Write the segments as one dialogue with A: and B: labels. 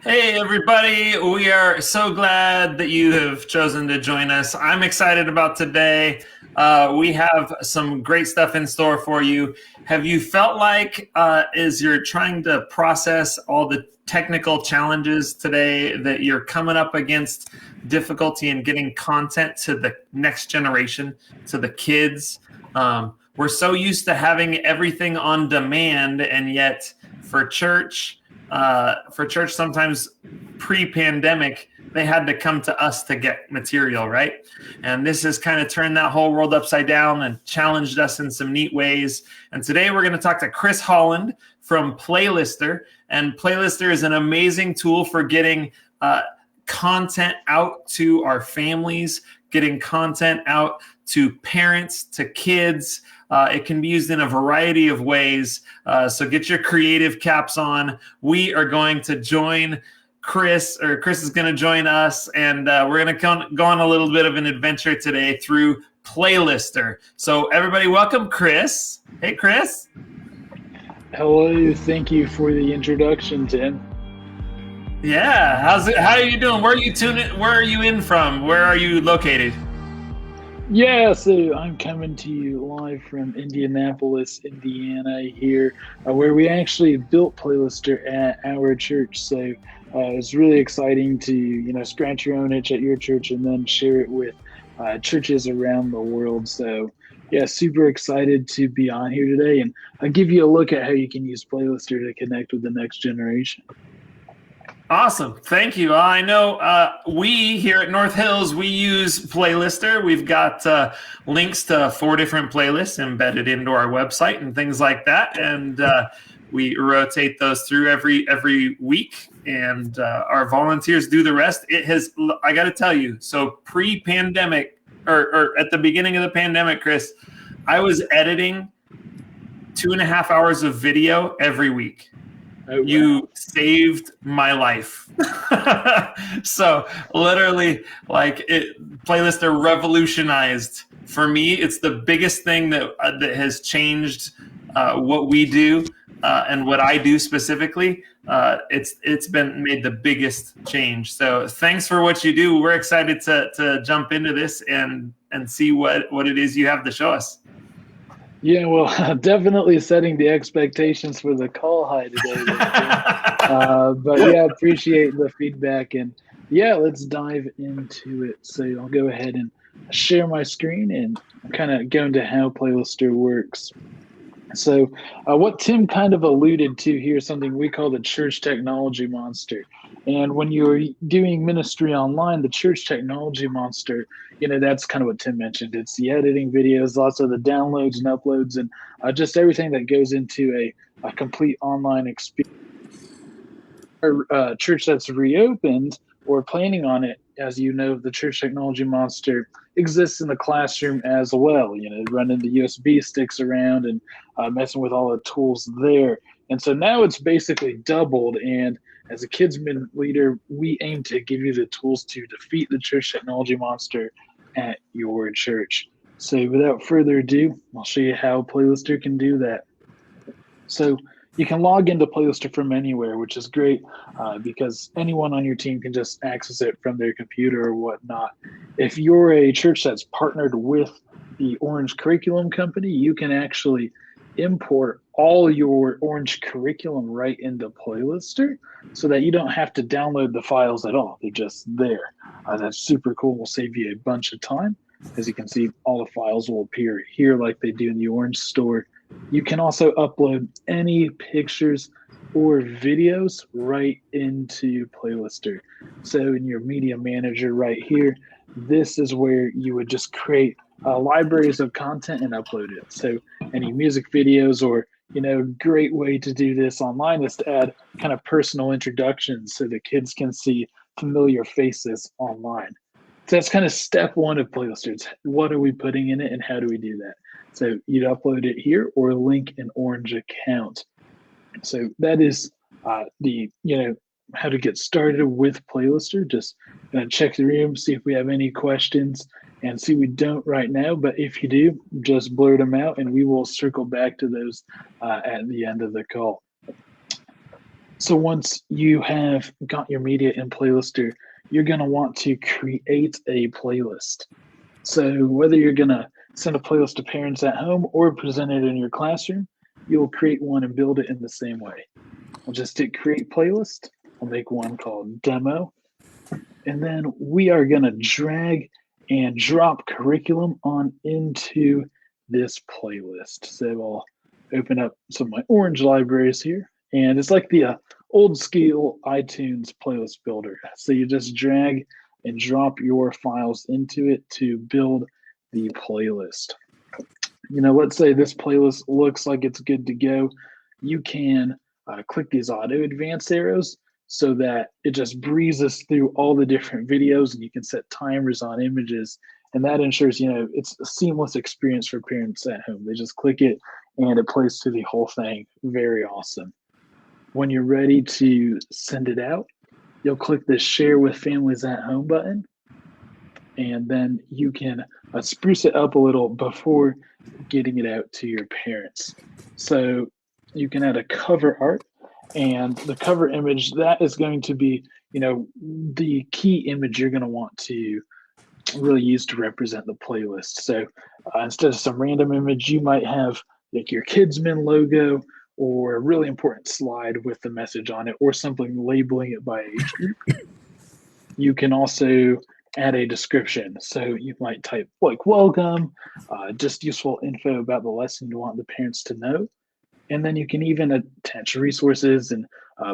A: Hey, everybody. We are so glad that you have chosen to join us. I'm excited about today. We have some great stuff in store for you. Have you felt like, as you're trying to process all the technical challenges today, that you're coming up against difficulty in getting content to the next generation, to the kids? We're so used to having everything on demand, and yet for church, sometimes pre-pandemic, they had to come to us to get material, right? And this has kind of turned that whole world upside down and challenged us in some neat ways. And today we're going to talk to Chris Holland from Playlister. And Playlister is an amazing tool for getting content out to our families, getting content out to parents, to kids. It can be used in a variety of ways. So get your creative caps on. We are going to join Chris is going to join us, and we're going to go on a little bit of an adventure today through Playlister. So everybody, welcome Chris. Hey, Chris.
B: Hello. Thank you for the introduction, Tim.
A: Yeah. How are you doing? Where are you in from? Where are you located?
B: Yeah, so I'm coming to you live from Indianapolis, Indiana here, where we actually built Playlister at our church. So it's really exciting to, scratch your own itch at your church and then share it with churches around the world. So yeah, super excited to be on here today, and I'll give you a look at how you can use Playlister to connect with the next generation.
A: Awesome. Thank you. I know we here at North Hills, we use Playlister. We've got links to 4 different playlists embedded into our website and things like that. And we rotate those through every week. And our volunteers do the rest. I got to tell you, so pre-pandemic or at the beginning of the pandemic, Chris, I was editing 2.5 hours of video every week. Oh, wow. You saved my life. So literally, Playlister revolutionized. For me, it's the biggest thing that has changed what we do and what I do specifically. It's been made the biggest change. So thanks for what you do. We're excited to jump into this and see what it is you have to show us.
B: Yeah, well, definitely setting the expectations for the call high today. But yeah, appreciate the feedback. And yeah, let's dive into it. So I'll go ahead and share my screen and kind of go into how Playlister works. So what Tim kind of alluded to here is something we call the church technology monster. And when you're doing ministry online, the church technology monster, that's kind of what Tim mentioned. It's the editing videos, lots of the downloads and uploads, and just everything that goes into a complete online experience. Our church that's reopened or planning on it, as you know, the church technology monster exists in the classroom as well, running the USB sticks around and messing with all the tools there. And so now it's basically doubled. And as a kids min leader, we aim to give you the tools to defeat the church technology monster at your church. So without further ado, I'll show you how Playlister can do that. So you can log into Playlister from anywhere, which is great because anyone on your team can just access it from their computer or whatnot. If you're a church that's partnered with the Orange Curriculum Company, you can actually import all your Orange curriculum right into Playlister so that you don't have to download the files at all. They're just there. That's super cool. Will save you a bunch of time. As you can see, all the files will appear here like they do in the Orange store. You can also upload any pictures or videos right into Playlister. So in your media manager right here, this is where you would just create libraries of content and upload it. So any music videos or, great way to do this online is to add kind of personal introductions so the kids can see familiar faces online. So that's kind of step one of Playlister. It's what are we putting in it and how do we do that? So you'd upload it here or link an Orange account. So that is how to get started with Playlister. Just gonna check the room, see if we have any questions, and see we don't right now. But if you do, just blurt them out, and we will circle back to those at the end of the call. So once you have got your media in Playlister, you're going to want to create a playlist. So whether you're going to send a playlist to parents at home or present it in your classroom, you'll create one and build it in the same way. I'll just hit create playlist. I'll make one called demo. And then we are going to drag and drop curriculum on into this playlist. So I'll open up some of my orange libraries here. And it's like the old school iTunes playlist builder. So you just drag and drop your files into it to build the playlist. Let's say this playlist looks like it's good to go. You can click these auto advance arrows so that it just breezes through all the different videos, and you can set timers on images. And that ensures, it's a seamless experience for parents at home. They just click it and it plays through the whole thing. Very awesome. When you're ready to send it out, you'll click the Share with Families at Home button, and then you can spruce it up a little before getting it out to your parents. So you can add a cover art, and the cover image, that is going to be, the key image you're going to want to really use to represent the playlist. So instead of some random image, you might have like your Kidsmen logo, or a really important slide with the message on it, or something labeling it by age group. You can also add a description. So you might type like welcome, just useful info about the lesson you want the parents to know. And then you can even attach resources and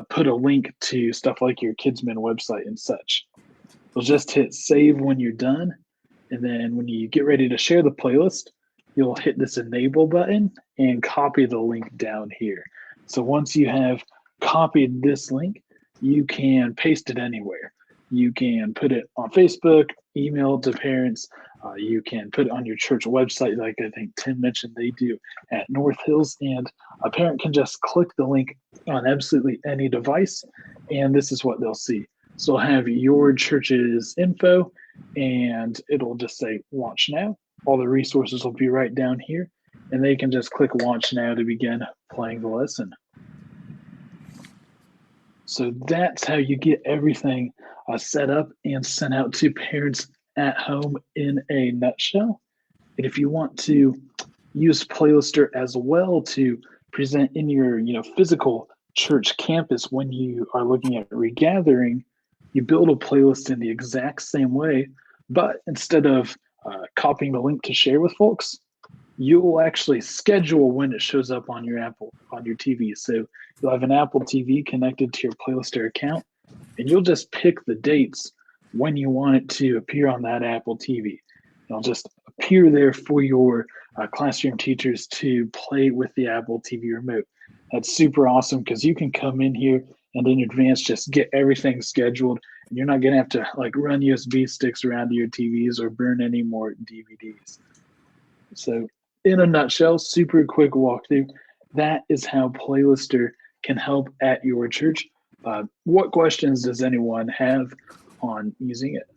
B: put a link to stuff like your Kidsmen website and such. You'll just hit save when you're done. And then when you get ready to share the playlist, you'll hit this enable button and copy the link down here. So once you have copied this link, you can paste it anywhere. You can put it on Facebook, email it to parents. You can put it on your church website, like I think Tim mentioned they do at North Hills. And a parent can just click the link on absolutely any device, and this is what they'll see. So they'll have your church's info, and it'll just say launch now. All the resources will be right down here, and they can just click launch now to begin playing the lesson. So that's how you get everything set up and sent out to parents at home in a nutshell. And if you want to use Playlister as well to present in your physical church campus when you are looking at regathering, you build a playlist in the exact same way, but instead of copying the link to share with folks, you'll actually schedule when it shows up on your TV. So you'll have an Apple TV connected to your Playlister account, and you'll just pick the dates when you want it to appear on that Apple TV. It'll just appear there for your classroom teachers to play with the Apple TV remote. That's super awesome because you can come in here and in advance just get everything scheduled, and you're not going to have to like run USB sticks around to your TVs or burn any more DVDs. So in a nutshell, super quick walkthrough. That is how Playlister can help at your church. What questions does anyone have on using it?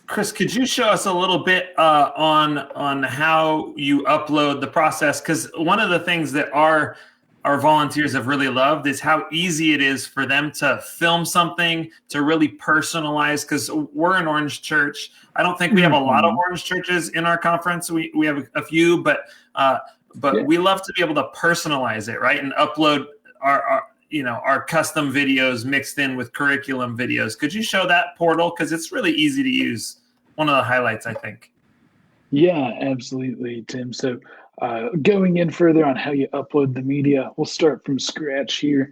A: Chris, could you show us a little bit on how you upload the process? Because one of the things that our volunteers have really loved is how easy it is for them to film something, to really personalize, because we're an Orange church. I don't think we have a lot of Orange churches in our conference. We have a few, but we love to be able to personalize it, right? And upload our custom videos mixed in with curriculum videos. Could you show that portal? Because it's really easy to use. One of the highlights, I think.
B: Yeah, absolutely, Tim. So going in further on how you upload the media, we'll start from scratch here.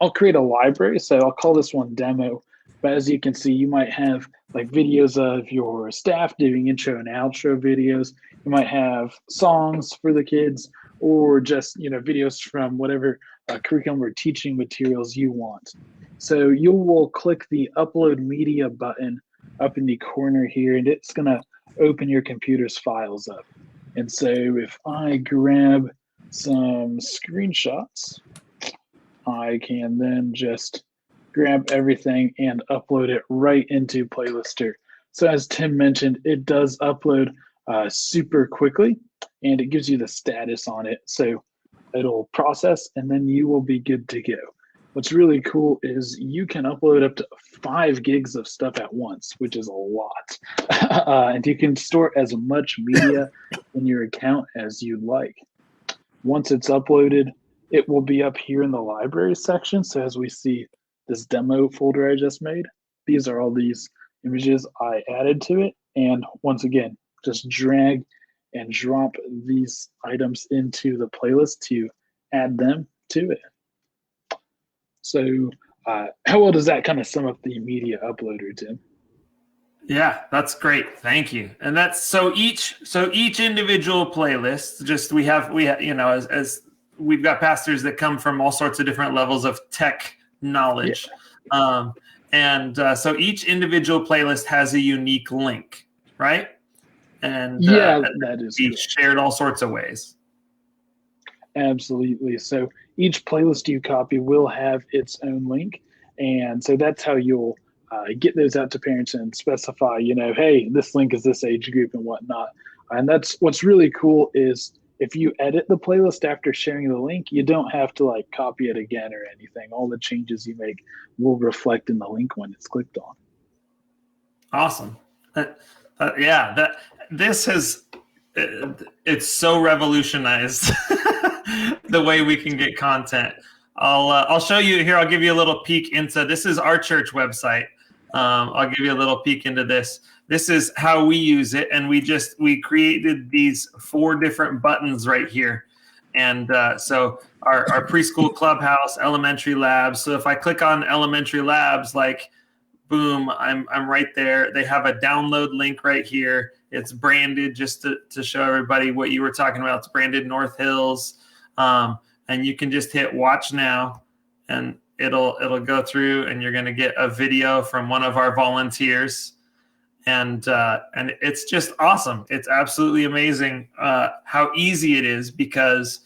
B: I'll create a library, so I'll call this one demo. But as you can see, you might have like videos of your staff doing intro and outro videos. You might have songs for the kids, or just videos from whatever curriculum or teaching materials you want. So you will click the upload media button up in the corner here, and it's going to open your computer's files up. And so if I grab some screenshots, I can then just grab everything and upload it right into Playlister. So as Tim mentioned, it does upload super quickly, and it gives you the status on it. So it'll process, and then you will be good to go. what's really cool is you can upload up to 5 gigs of stuff at once, which is a lot. And you can store as much media in your account as you'd like. Once it's uploaded, it will be up here in the library section. So as we see this demo folder I just made, these are all these images I added to it. And once again, just drag and drop these items into the playlist to add them to it. So how well does that kind of sum up the media uploader, Tim?
A: Yeah, that's great. Thank you. And that's so each individual playlist, just we have you know, as we've got pastors that come from all sorts of different levels of tech knowledge. Yeah. So each individual playlist has a unique link, right? And
B: that is
A: shared all sorts of ways.
B: Absolutely. So each playlist you copy will have its own link. And so that's how you'll get those out to parents and specify, you know, hey, this link is this age group and whatnot. And that's what's really cool is if you edit the playlist after sharing the link, you don't have to like copy it again or anything. All the changes you make will reflect in the link when it's clicked on.
A: Awesome. This has, it's so revolutionized the way we can get content. I'll show you here. I'll give you a little peek into, this is our church website. I'll give you a little peek into this. This is how we use it. And we created these 4 different buttons right here. And so our preschool clubhouse, elementary labs. So if I click on elementary labs, like, boom, I'm right there. They have a download link right here. It's branded just to show everybody what you were talking about. It's branded North Hills. And you can just hit watch now and it'll go through and you're going to get a video from one of our volunteers. And it's just awesome. It's absolutely amazing how easy it is because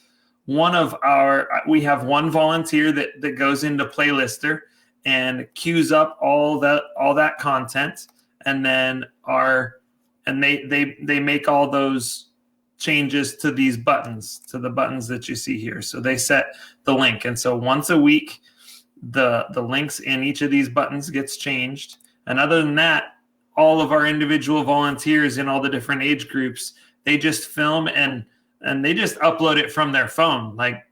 A: we have one volunteer that goes into Playlister and queues up all that content, and then they make all those changes to these buttons, to the buttons that you see here. So they set the link, and so once a week, the links in each of these buttons gets changed. And other than that, all of our individual volunteers in all the different age groups, they just film and they just upload it from their phone. Like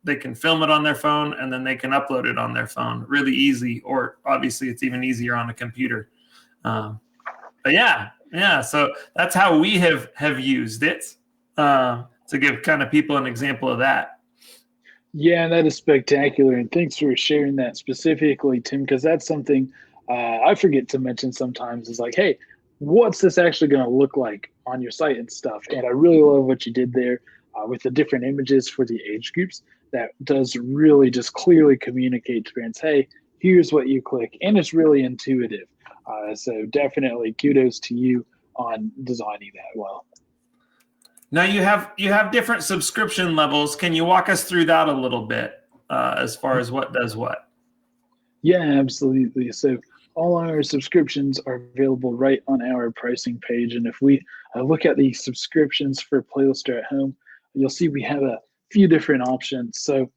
A: they can film it on their phone and then they can upload it on their phone really easy, or obviously it's even easier on a computer. But yeah. So that's how we have used it to give kind of people an example of that.
B: Yeah, that is spectacular. And thanks for sharing that specifically, Tim, because that's something I forget to mention sometimes is like, hey, what's this actually going to look like on your site and stuff? And I really love what you did there with the different images for the age groups. That does really just clearly communicate to parents, hey, here's what you click. And it's really intuitive. So definitely kudos to you on designing that well.
A: Now you have different subscription levels. Can you walk us through that a little bit as far as what does what?
B: Yeah, absolutely. So all our subscriptions are available right on our pricing page. And if we look at the subscriptions for Playlister at Home, you'll see we have a few different options. So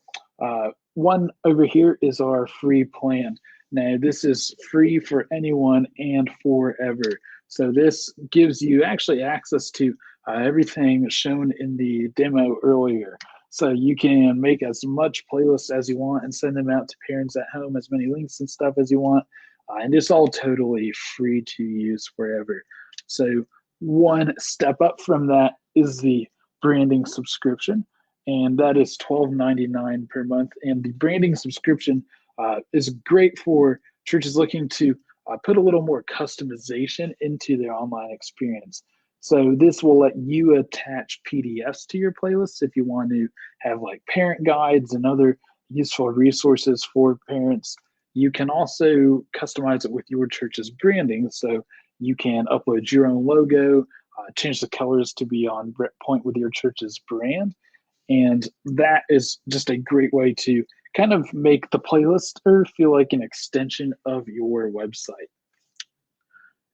B: one over here is our free plan. Now this is free for anyone and forever. So this gives you actually access to everything shown in the demo earlier. So you can make as much playlists as you want and send them out to parents at home, as many links and stuff as you want. And it's all totally free to use forever. So one step up from that is the branding subscription. And that is $12.99 per month. And the branding subscription is great for churches looking to put a little more customization into their online experience. So this will let you attach PDFs to your playlists if you want to have like parent guides and other useful resources for parents. You can also customize it with your church's branding. So you can upload your own logo, change the colors to be on point with your church's brand. And that is just a great way to kind of make the playlister feel like an extension of your website.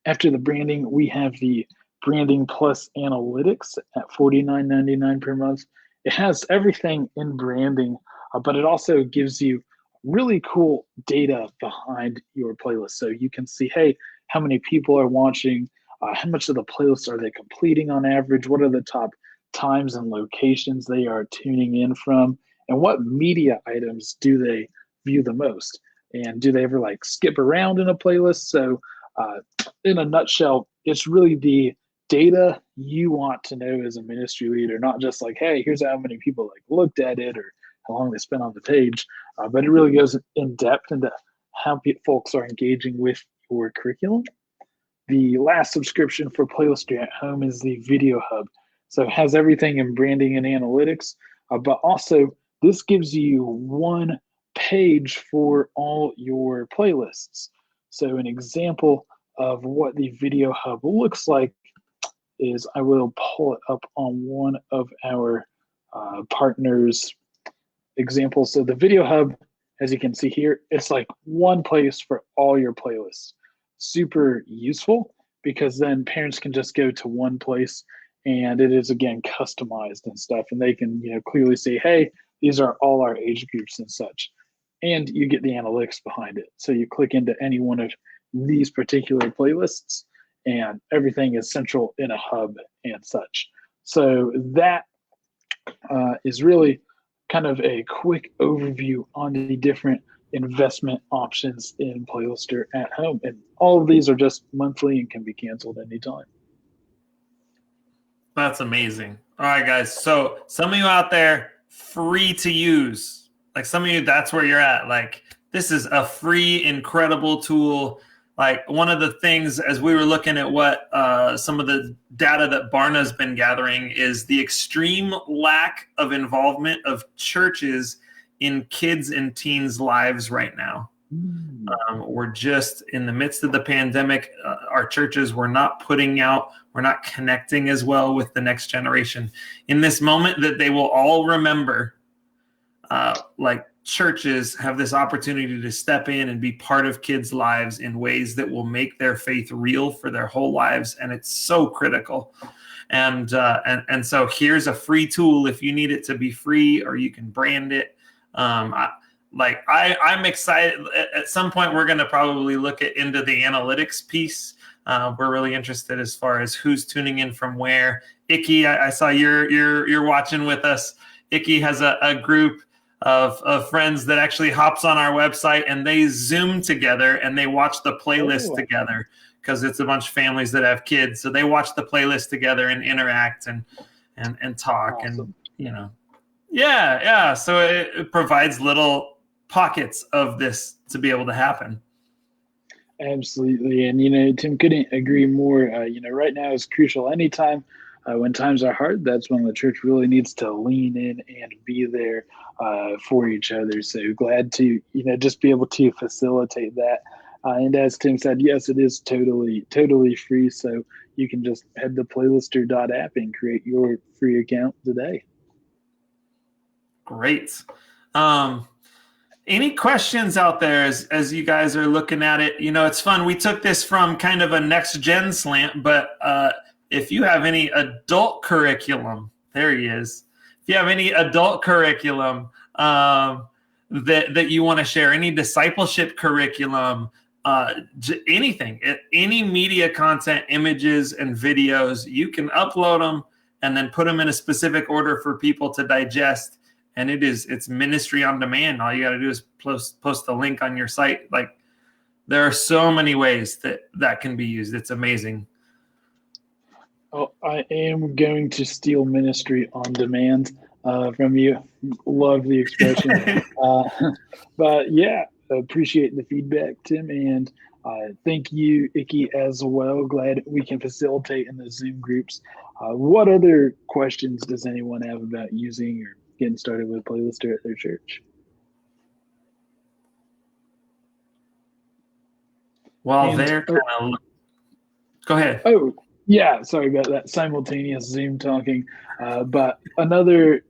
B: After the branding, we have the Branding Plus Analytics at $49.99 per month. It has everything in branding, but it also gives you really cool data behind your playlist. So you can see, hey, how many people are watching, how much of the playlist are they completing on average, what are the top times and locations they are tuning in from, and what media items do they view the most, and do they ever like skip around in a playlist. So in a nutshell, it's really the data you want to know as a ministry leader, not just like, hey, here's how many people like looked at it or how long they spent on the page, but it really goes in depth into how folks are engaging with your curriculum. The last subscription for Playlister at Home is the Video Hub. So it has everything in branding and analytics, but also this gives you one page for all your playlists. So an example of what the Video Hub looks like is, I will pull it up on one of our partners' examples. So the Video Hub, as you can see here, it's like one place for all your playlists. Super useful because then parents can just go to one place and it is again customized and stuff, and they can clearly see, hey, these are all our age groups and such, and you get the analytics behind it. So you click into any one of these particular playlists and everything is central in a hub and such. So that is really kind of a quick overview on the different investment options in Playlister at Home. And all of these are just monthly and can be canceled anytime.
A: That's amazing. All right, guys. So some of you out there, free to use. Like some of you, that's where you're at. Like this is a free, incredible tool. Like one of the things, as we were looking at what some of the data that Barna's been gathering, is the extreme lack of involvement of churches in kids and teens' lives right now. We're just in the midst of the pandemic. Our churches were not putting out, we're not connecting as well with the next generation. In this moment that they will all remember, like churches have this opportunity to step in and be part of kids' lives in ways that will make their faith real for their whole lives. And it's so critical. And so here's a free tool if you need it to be free, or you can brand it. I'm excited. At some point, we're going to probably look into the analytics piece. We're really interested as far as who's tuning in from where. Icky, I saw you're watching with us. Icky has a group of friends that actually hops on our website and they Zoom together and they watch the playlist together, because it's a bunch of families that have kids. So they watch the playlist together and interact and talk. Awesome. And yeah. So it provides little pockets of this to be able to happen.
B: Absolutely. And, Tim, couldn't agree more. Right now is crucial. Anytime when times are hard, that's when the church really needs to lean in and be there for each other. So glad to, just be able to facilitate that. And as Tim said, yes, it is totally free. So you can just head to playlister.app and create your free account today.
A: Great. Any questions out there as you guys are looking at it? It's fun. We took this from kind of a next gen slant, but if you have any adult curriculum, there he is. If you have any adult curriculum that you want to share, any discipleship curriculum, anything, any media content, images and videos, you can upload them and then put them in a specific order for people to digest. And it's ministry on demand. All you got to do is post the link on your site. Like there are so many ways that can be used. It's amazing.
B: Oh, I am going to steal ministry on demand from you. Love the expression. But yeah, appreciate the feedback, Tim. And thank you, Icky, as well. Glad we can facilitate in the Zoom groups. What other questions does anyone have about using or getting started with Playlister at their church?
A: Well, they're kind of... Go ahead.
B: Oh, yeah. Sorry about that simultaneous Zoom talking. But another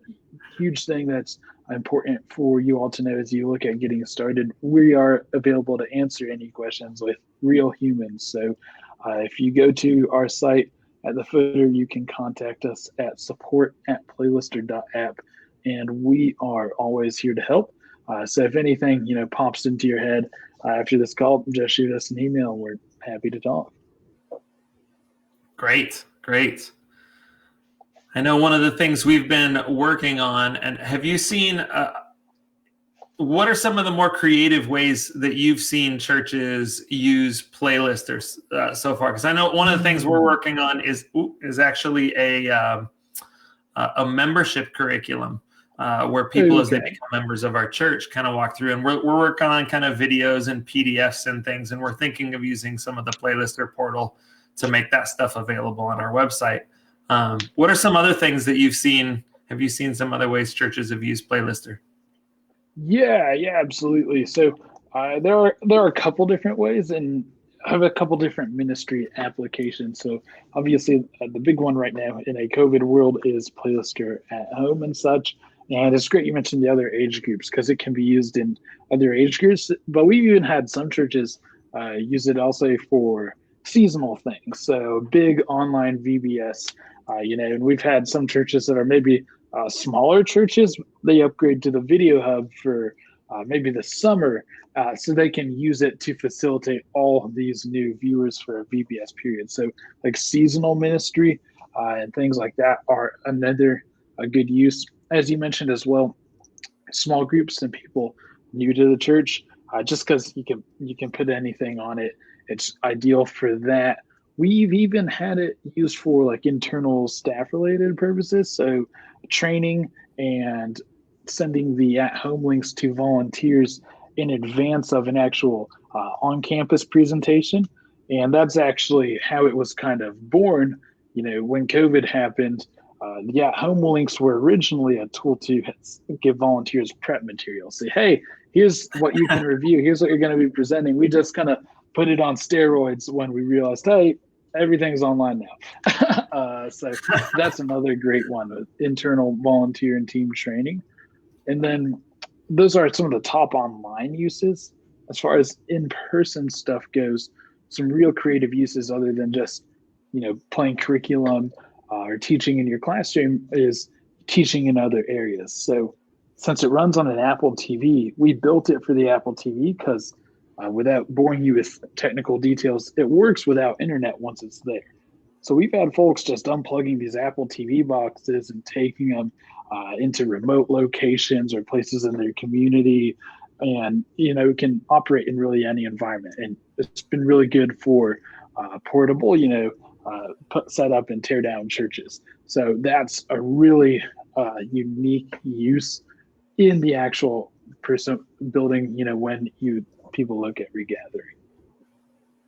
B: huge thing that's important for you all to know as you look at getting started, we are available to answer any questions with real humans. So if you go to our site at the footer, you can contact us at support@playlister.app. And we are always here to help. So if anything, pops into your head after this call, just shoot us an email. And we're happy to talk.
A: Great. I know one of the things we've been working on, and have you seen, what are some of the more creative ways that you've seen churches use Playlisters so far? Because I know one of the things we're working on is actually a membership curriculum where people, as they become members of our church, kind of walk through. And we're working on kind of videos and PDFs and things. And we're thinking of using some of the Playlister portal to make that stuff available on our website. What are some other things that you've seen? Have you seen some other ways churches have used Playlister?
B: Yeah, absolutely. So there are a couple different ways, and I have a couple different ministry applications. So obviously, the big one right now in a COVID world is Playlister at Home and such. And it's great you mentioned the other age groups because it can be used in other age groups. But we've even had some churches use it also for seasonal things. So big online VBS, and we've had some churches that are maybe smaller churches. They upgrade to the Video Hub for maybe the summer so they can use it to facilitate all of these new viewers for a VBS period. So like seasonal ministry and things like that are another good use. As you mentioned as well, small groups and people new to the church, just because you can put anything on it, it's ideal for that. We've even had it used for like internal staff related purposes. So training and sending the at-home links to volunteers in advance of an actual on-campus presentation. And that's actually how it was kind of born. When COVID happened, the at-home links were originally a tool to give volunteers prep material. Say, hey, here's what you can review. Here's what you're going to be presenting. We just kind of put it on steroids when we realized, hey, everything's online now. So that's another great one, with internal volunteer and team training. And then those are some of the top online uses. As far as in-person stuff goes, some real creative uses other than just, playing curriculum or teaching in your classroom is teaching in other areas. So since it runs on an Apple TV, we built it for the Apple TV because without boring you with technical details, it works without internet once it's there. So we've had folks just unplugging these Apple TV boxes and taking them into remote locations or places in their community, and it can operate in really any environment. And it's been really good for portable, set up and tear down churches. So that's a really unique use in the actual person building. When people look at regathering.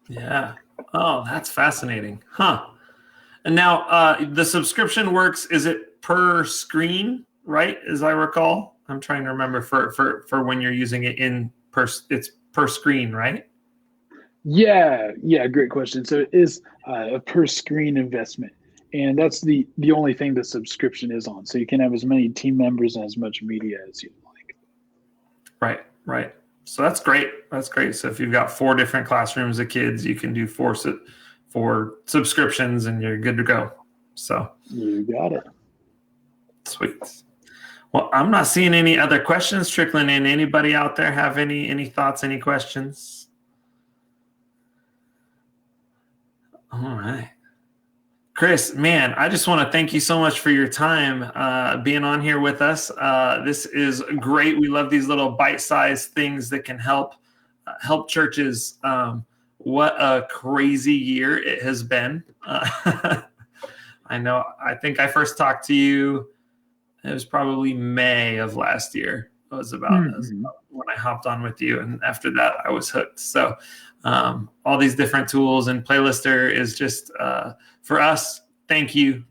A: Yeah. Oh, that's fascinating. Huh. And now the subscription works, is it per screen, right? As I recall, I'm trying to remember for when you're using it it's per screen, right?
B: Yeah. Great question. So it is a per screen investment. And that's the only thing the subscription is on. So you can have as many team members and as much media as you'd like.
A: Right. So that's great. So if you've got 4 different classrooms of kids, you can do 4 subscriptions and you're good to go. So
B: you got it.
A: Sweet. Well, I'm not seeing any other questions trickling in. Anybody out there have any thoughts, any questions? All right. Chris, man, I just want to thank you so much for your time being on here with us. This is great. We love these little bite-sized things that can help churches. What a crazy year it has been. I know. I think I first talked to you, it was probably May of last year. It was about when I hopped on with you. And after that, I was hooked. So all these different tools, and Playlister is just for us. Thank you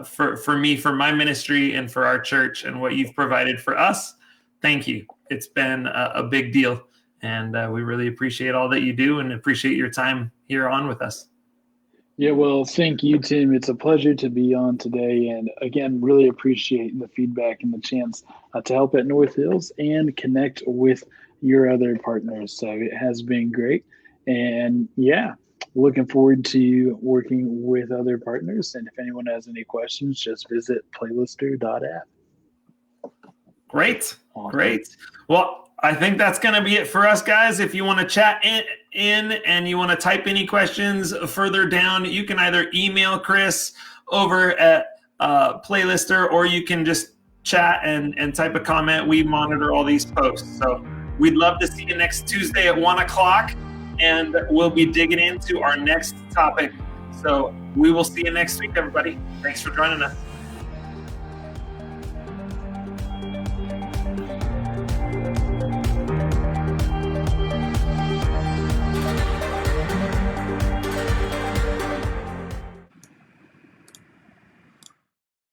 A: for me, for my ministry, and for our church, and what you've provided for us. Thank you. It's been a big deal. And we really appreciate all that you do and appreciate your time here on with us.
B: Yeah, well, thank you, Tim. It's a pleasure to be on today. And again, really appreciate the feedback and the chance to help at North Hills and connect with your other partners. So it has been great. And yeah, looking forward to working with other partners. And if anyone has any questions, just visit playlister.app.
A: Great. Well, I think that's going to be it for us, guys. If you want to chat in and you want to type any questions further down, you can either email Chris over at Playlister, or you can just chat and type a comment. We monitor all these posts. So we'd love to see you next Tuesday at 1 o'clock, and we'll be digging into our next topic. So we will see you next week, everybody. Thanks for joining us.